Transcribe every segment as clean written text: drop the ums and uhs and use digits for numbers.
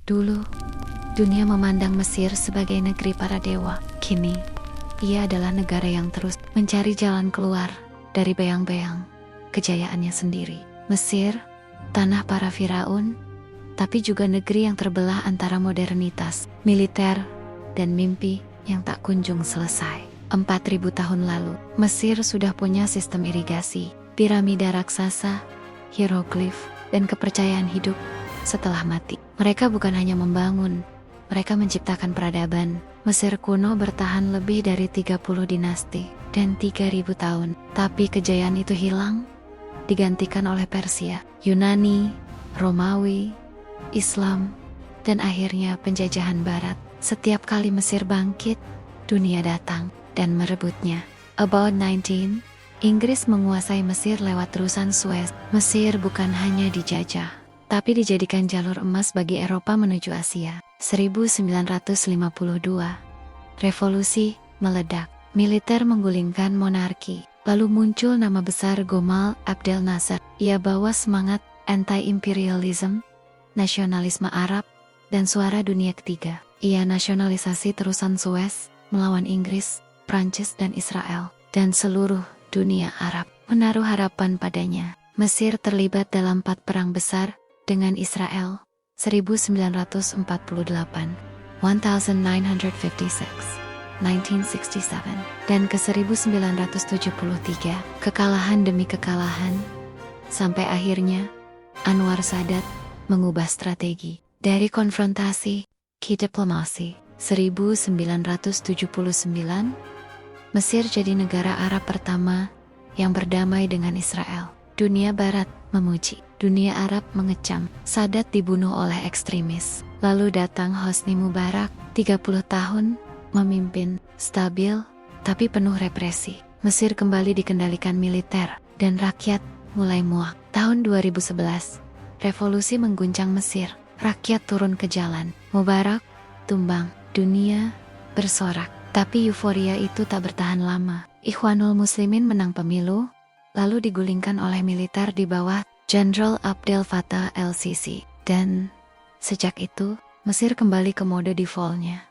Dulu, dunia memandang Mesir sebagai negeri para dewa. Kini, ia adalah negara yang terus mencari jalan keluar dari bayang-bayang kejayaannya sendiri. Mesir, tanah para Firaun, tapi juga negeri yang terbelah antara modernitas, militer, dan mimpi yang tak kunjung selesai. 4.000 tahun lalu, Mesir sudah punya sistem irigasi, piramida raksasa, hieroglif, dan kepercayaan hidup setelah mati. Mereka bukan hanya membangun, mereka menciptakan peradaban. Mesir kuno bertahan lebih dari 30 dinasti dan 3.000 tahun. Tapi kejayaan itu hilang, digantikan oleh Persia, Yunani, Romawi, Islam, dan akhirnya penjajahan Barat. Setiap kali Mesir bangkit, dunia datang dan merebutnya. About 19, Inggris menguasai Mesir lewat terusan Suez. Mesir bukan hanya dijajah, tapi dijadikan jalur emas bagi Eropa menuju Asia. 1952, revolusi meledak. Militer menggulingkan monarki. Lalu muncul nama besar Gamal Abdel Nasser. Ia bawa semangat anti-imperialism, nasionalisme Arab, dan suara dunia ketiga. Ia nasionalisasi terusan Suez, melawan Inggris, Prancis, dan Israel. Dan seluruh dunia Arab menaruh harapan padanya. Mesir terlibat dalam 4 perang besar dengan Israel, 1948, 1956, 1967, dan ke 1973, kekalahan demi kekalahan, sampai akhirnya Anwar Sadat mengubah strategi dari konfrontasi ke diplomasi. 1979, Mesir jadi negara Arab pertama yang berdamai dengan Israel. Dunia Barat memuji, dunia Arab mengecam. Sadat dibunuh oleh ekstremis. Lalu datang Hosni Mubarak, 30 tahun memimpin, stabil, tapi penuh represi. Mesir kembali dikendalikan militer, dan rakyat mulai muak. Tahun 2011, revolusi mengguncang Mesir. Rakyat turun ke jalan. Mubarak tumbang, dunia bersorak. Tapi euforia itu tak bertahan lama. Ikhwanul Muslimin menang pemilu, lalu digulingkan oleh militer di bawah Jenderal Abdel Fattah el-Sisi. Dan sejak itu, Mesir kembali ke mode defaultnya.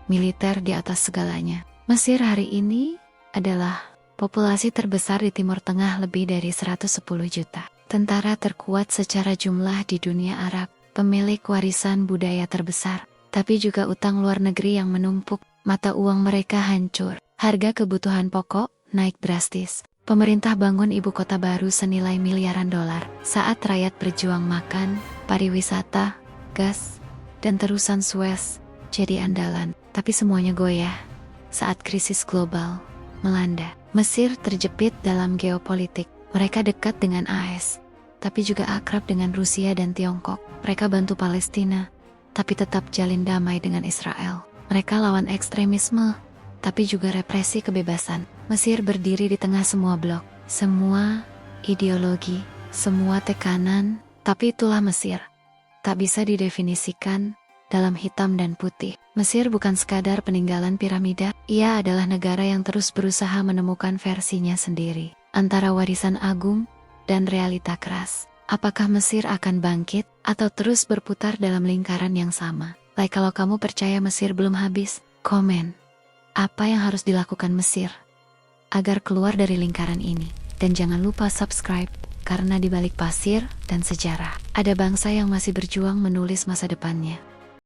Militer di atas segalanya. Mesir hari ini adalah populasi terbesar di Timur Tengah, lebih dari 110 juta. Tentara terkuat secara jumlah di dunia Arab, pemilik warisan budaya terbesar, tapi juga utang luar negeri yang menumpuk. Mata uang mereka hancur. Harga kebutuhan pokok naik drastis. Pemerintah bangun ibu kota baru senilai miliaran dolar. Saat rakyat berjuang makan, pariwisata, gas, dan terusan Suez jadi andalan. Tapi semuanya goyah saat krisis global melanda. Mesir terjepit dalam geopolitik. Mereka dekat dengan AS, tapi juga akrab dengan Rusia dan Tiongkok. Mereka bantu Palestina, tapi tetap jalin damai dengan Israel. Mereka lawan ekstremisme, tapi juga represi kebebasan. Mesir berdiri di tengah semua blok, semua ideologi, semua tekanan, tapi itulah Mesir. Tak bisa didefinisikan dalam hitam dan putih. Mesir bukan sekadar peninggalan piramida, ia adalah negara yang terus berusaha menemukan versinya sendiri, antara warisan agung dan realita keras. Apakah Mesir akan bangkit, atau terus berputar dalam lingkaran yang sama? Like kalau kamu percaya Mesir belum habis, komen. Apa yang harus dilakukan Mesir agar keluar dari lingkaran ini? Dan jangan lupa subscribe, karena di balik pasir dan sejarah, ada bangsa yang masih berjuang menulis masa depannya.